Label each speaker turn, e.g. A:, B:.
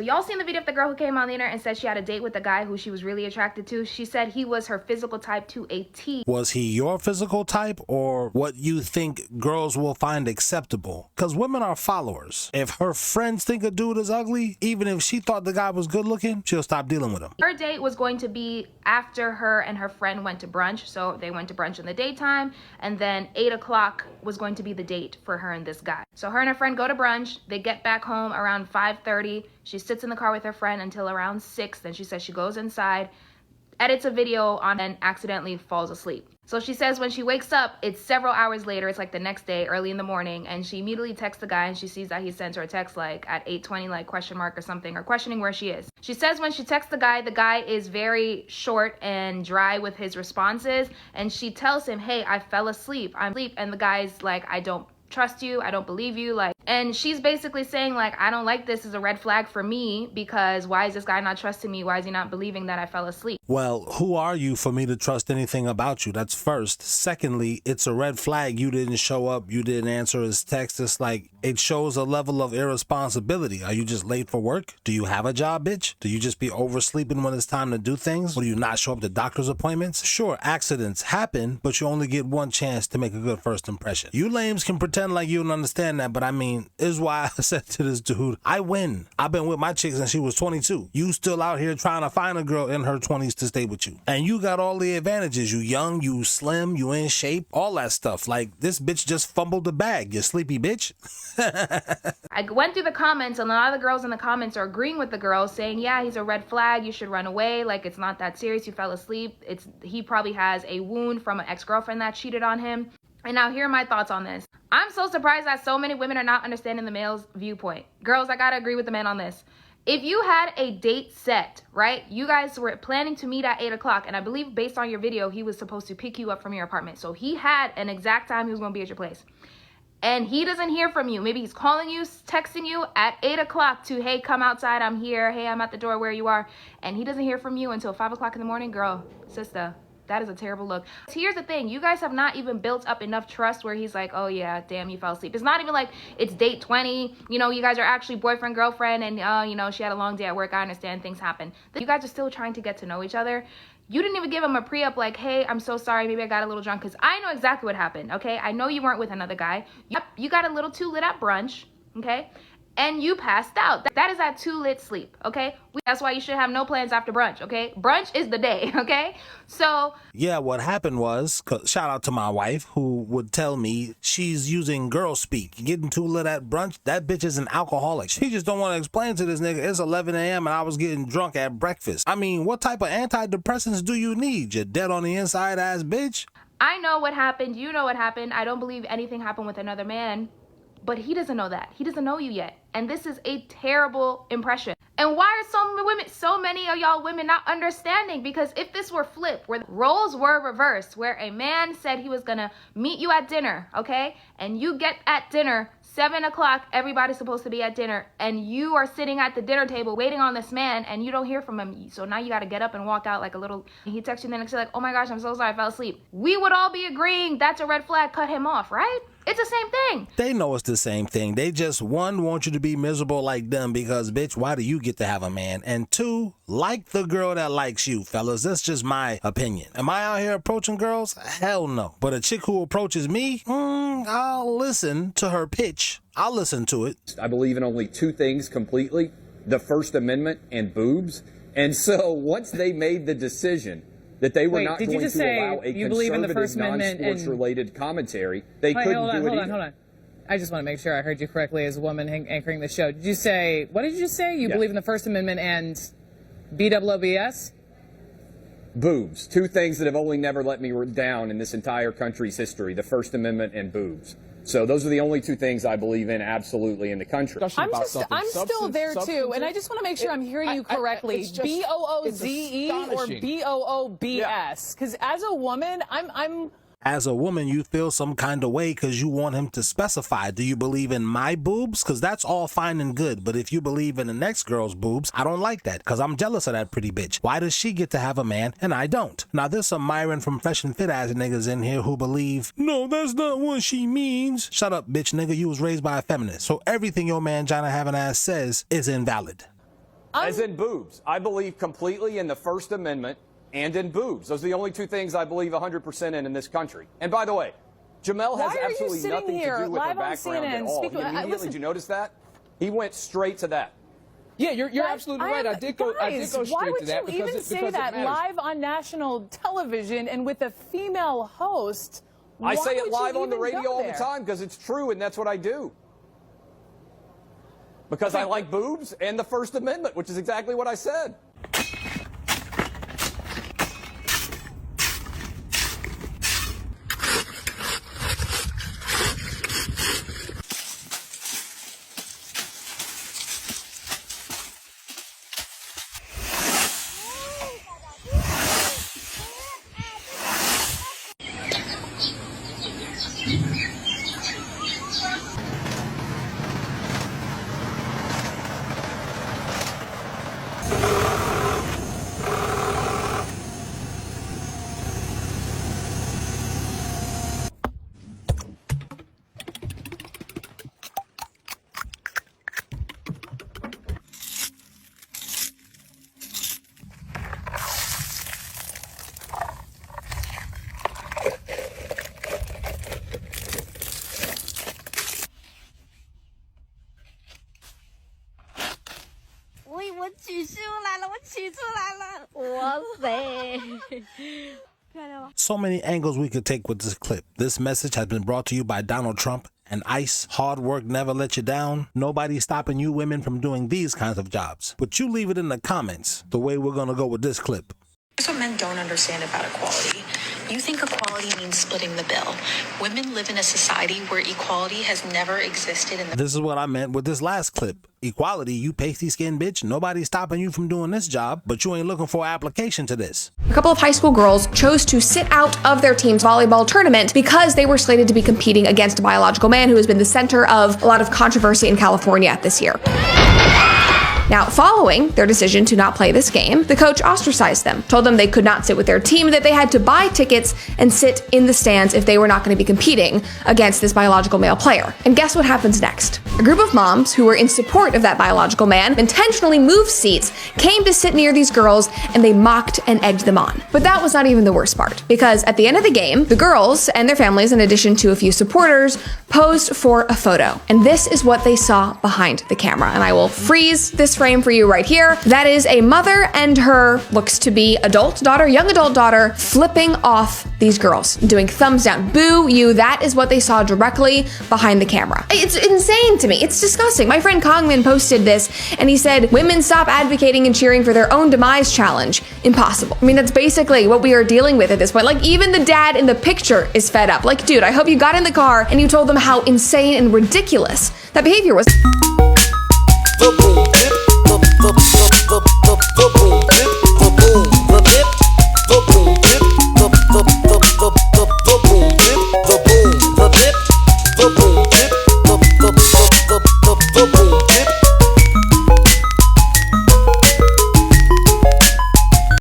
A: Y'all seen the video of the girl who came on the internet and said she had a date with a guy who she was really attracted to? She said he was her physical type to a T.
B: Was he your physical type or what you think girls will find acceptable? Because women are followers. If her friends think a dude is ugly, even if she thought the guy was good looking, she'll stop dealing with him.
A: Her date was going to be after her and her friend went to brunch. So they went to brunch in the daytime, and then 8 o'clock was going to be the date for her and this guy. So her and her friend go to brunch. They get back home around 5:30. She sits in the car with her friend until around 6. Then she says she goes inside, edits a video on, and accidentally falls asleep. So she says when she wakes up, it's several hours later. It's like the next day, early in the morning, and she immediately texts the guy, and she sees that he sends her a text like at 8:20, like question mark or something, or questioning where she is. She says when she texts the guy is very short and dry with his responses, and she tells him, hey, I fell asleep, I'm asleep, and the guy's like, I don't trust you, I don't believe you, like, and she's basically saying like, I don't like this, is a red flag for me, because why is this guy not trusting me? Why is he not believing that I fell asleep?
B: Well, who are you for me to trust anything about you? That's first. Secondly, it's a red flag. You didn't show up. You didn't answer his text. It's like, it shows a level of irresponsibility. Are you just late for work? Do you have a job, bitch? Do you just be oversleeping when it's time to do things? Or do you not show up to doctor's appointments? Sure, accidents happen, but you only get one chance to make a good first impression. You lames can pretend like you don't understand that, but I mean, this is why I said to this dude, I win. I've been with my chick since she was 22. You still out here trying to find a girl in her 20s to stay with you. And you got all the advantages. You young, you slim, you in shape, all that stuff. Like, this bitch just fumbled the bag, you sleepy bitch.
A: I went through the comments, and a lot of the girls in the comments are agreeing with the girls, saying, yeah, he's a red flag, you should run away, like, it's not that serious, you fell asleep, he probably has a wound from an ex-girlfriend that cheated on him. And now here are my thoughts on this. I'm so surprised that so many women are not understanding the male's viewpoint. Girls, I gotta agree with the man on this. If you had a date set, right? You guys were planning to meet at 8 o'clock, and I believe based on your video, he was supposed to pick you up from your apartment. So he had an exact time he was gonna be at your place. And he doesn't hear from you. Maybe he's calling you, texting you at 8 o'clock to, hey, come outside, I'm here. Hey, I'm at the door where you are. And he doesn't hear from you until 5 o'clock in the morning. Girl, sister, that is a terrible look. Here's the thing. You guys have not even built up enough trust where he's like, oh, yeah, damn, you fell asleep. It's not even like it's date 20. You know, you guys are actually boyfriend, girlfriend, and, you know, she had a long day at work. I understand things happen. You guys are still trying to get to know each other. You didn't even give him a pre-up like, hey, I'm so sorry, maybe I got a little drunk, because I know exactly what happened, okay? I know you weren't with another guy. Yep, you got a little too lit at brunch, okay? And you passed out. That is that too lit sleep, okay? That's why you should have no plans after brunch, okay? Brunch is the day, okay? So
B: yeah, what happened was, shout out to my wife who would tell me she's using girl speak. Getting too lit at brunch, that bitch is an alcoholic. She just don't want to explain to this nigga, it's 11 a.m. and I was getting drunk at breakfast. I mean, what type of antidepressants do you need, you dead on the inside ass bitch?
A: I know what happened. You know what happened. I don't believe anything happened with another man. But he doesn't know that. He doesn't know you yet. And this is a terrible impression. And why are so many of y'all women not understanding? Because if this were flipped, where the roles were reversed, where a man said he was gonna meet you at dinner, okay? And you get at dinner, 7 o'clock, everybody's supposed to be at dinner, and you are sitting at the dinner table waiting on this man, and you don't hear from him. So now you gotta get up and walk out like a little, he texts you the next day like, oh my gosh, I'm so sorry, I fell asleep. We would all be agreeing that's a red flag, cut him off, right? It's the same thing.
B: They know it's the same thing. They just, one, want you to be miserable like them because, bitch, why do you get to have a man? And two, like the girl that likes you, fellas. That's just my opinion. Am I out here approaching girls? Hell no. But a chick who approaches me, I'll listen to her pitch. I'll listen to it.
C: I believe in only two things completely, the First Amendment and boobs. And so once they made the decision that they were not going to allow a conservative, non-sports-related commentary, they couldn't do it either.
D: Hold on. I just want to make sure I heard you correctly as a woman anchoring the show. Did you say, what did you say? You believe in the First Amendment and BWOBS?
C: Boobs. Two things that have only never let me down in this entire country's history, the First Amendment and boobs. So those are the only two things I believe in absolutely in the country.
D: I'm still there too, and I just want to make sure I'm hearing you correctly. B-O-O-Z-E or B-O-O-B-S? Because as a woman,
B: As a woman, you feel some kind of way because you want him to specify. Do you believe in my boobs? Because that's all fine and good. But if you believe in the next girl's boobs, I don't like that because I'm jealous of that pretty bitch. Why does she get to have a man and I don't? Now, there's some Myron from Fresh and Fit ass niggas in here who believe, no, that's not what she means. Shut up, bitch nigga. You was raised by a feminist. So everything your man Johnny having ass says is invalid.
C: As in boobs. I believe completely in the First Amendment and in boobs. Those are the only two things I believe 100% in this country. And by the way, Jamel has absolutely nothing to do with her background at all. Did you notice that? He went straight to that.
E: Yeah, you're absolutely right. I did go straight to that.
D: Why would you even say that live on national television and with a female host?
C: I say it live on the radio all the time because it's true, and that's what I do. Because I like boobs and the First Amendment, which is exactly what I said.
B: So many angles we could take with this clip. This message has been brought to you by Donald Trump and ICE. Hard work never let you down. Nobody's stopping you women from doing these kinds of jobs. But you leave it in the comments the way we're gonna go with this clip.
F: Here's what men don't understand about equality. You think equality means splitting the bill. Women live in a society where equality has never existed.
B: This is what I meant with this last clip. Equality, you pasty-skinned bitch. Nobody's stopping you from doing this job, but you ain't looking for an application to this.
G: A couple of high school girls chose to sit out of their team's volleyball tournament because they were slated to be competing against a biological man who has been the center of a lot of controversy in California this year. Now, following their decision to not play this game, the coach ostracized them, told them they could not sit with their team, that they had to buy tickets and sit in the stands if they were not going to be competing against this biological male player. And guess what happens next? A group of moms who were in support of that biological man intentionally moved seats, came to sit near these girls, and they mocked and egged them on. But that was not even the worst part, because at the end of the game, the girls and their families, in addition to a few supporters, posed for a photo. And this is what they saw behind the camera. And I will freeze this frame for you right here. That is a mother and her, looks to be young adult daughter, flipping off these girls, doing thumbs down. Boo you. That is what they saw directly behind the camera. It's insane to me. It's disgusting. My friend Kongman posted this and he said, "Women stop advocating and cheering for their own demise challenge. Impossible." I mean, that's basically what we are dealing with at this point. Like, even the dad in the picture is fed up. Like, dude, I hope you got in the car and you told them how insane and ridiculous that behavior was.